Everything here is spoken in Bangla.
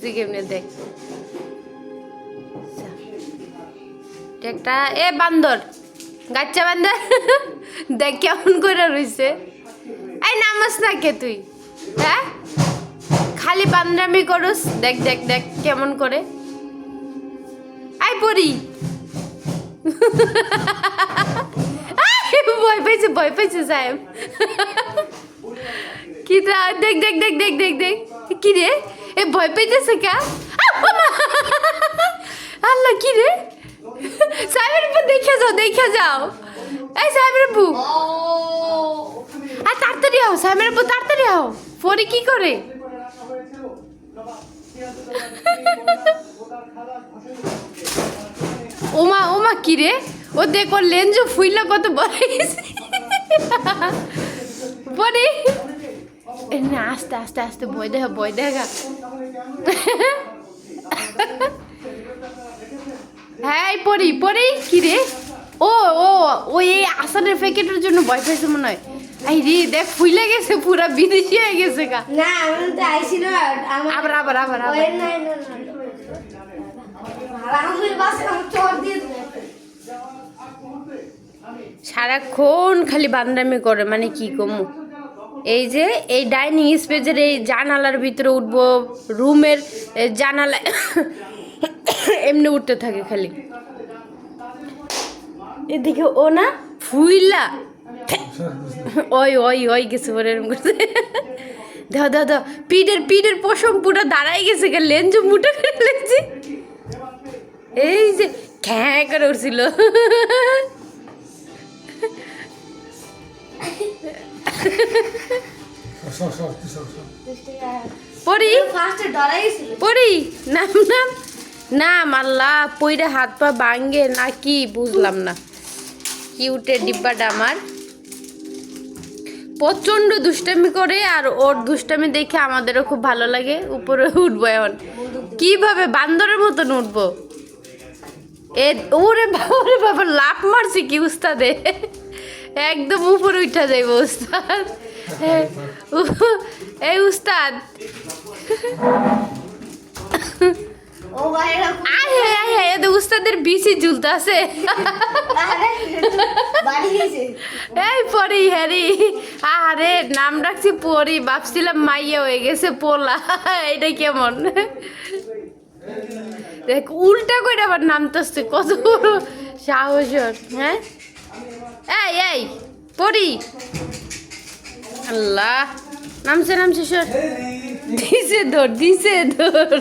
উঠছি কেমনে দেখ একটা এ বান্দর গাচ্চা বান্দর দেখ কেমন করে রইছে এই নামাস না কে তুই হ্যাঁ খালি বান্দরামি করস দেখ দেখ দেখ কেমন করে আই পড়ি ভয় পাইছে সাহেব কি দেখ দেখ দেখ দেখ দেখ দেখ কি রে এ ভয় পাইতেছে কা আল্লাহ কি রে সাহেবের উপর দেখে যাও এই সাহেবের উপর আর তাড়াতাড়ি আও সাহেবের উপর তাড়াতাড়ি আও পরে কি করে ওমা ওমা কি রে ও দেখ ওর লেন্স ফুইলা কত বড় বড়ি না আস্তে আস্তে আস্তে ভয় দেখা হ্যাঁ পড়ি কি রে ও ও ওই আসানের প্যাকেটের জন্য ভয় পাইছে মনে হয় এই রে দেখ ফুইলা গেছে পুরা বিদেশি হয়ে গেছে গা না আমি তো আইছি না আবার সারাক্ষণ খালি বান্দামি করে মানে কি কমু এই যে এই ডাইনিং স্পেসের এই জানালার ভিতরে উঠবো রুমের জানালা এমনি উঠতে থাকে খালি এদিকে ও না ফুইলা ওই গেছে ওর এরকম করছে দাও পিঠের পশম পুরো দাঁড়াই গেছে লেঞ্জ মুটে করে লেগেছি এই যে খ্যাঁ করে উঠছিল পড়ি নাম আল্লাহ পইরা হাত পা ভাঙ্গে না কি বুঝলাম না কিউটের ডিব্বাটা আমার প্রচন্ড দুষ্টামি করে আর ওর দুষ্টামি দেখে আমাদেরও খুব ভালো লাগে উপরে উঠবো এখন কিভাবে বান্দরের মতন উঠবো ওরে বাবা লাফ মারছি কি উস্তাদে একদম উপরে উঠা যাইব উস্তাদ এই উস্তাদ উস্তাদের বিসি ঝুলতে আছে এই পরি হ্যারি আরে নাম রাখছি পরি ভাবছিলাম মাইয়া হয়ে গেছে পোলা এটা কেমন দেখ উল্টা করে আবার নামতেছে কত বড় সাহস হ্যাঁ এই পরি আল্লাহ নামছে সর দিছে ধর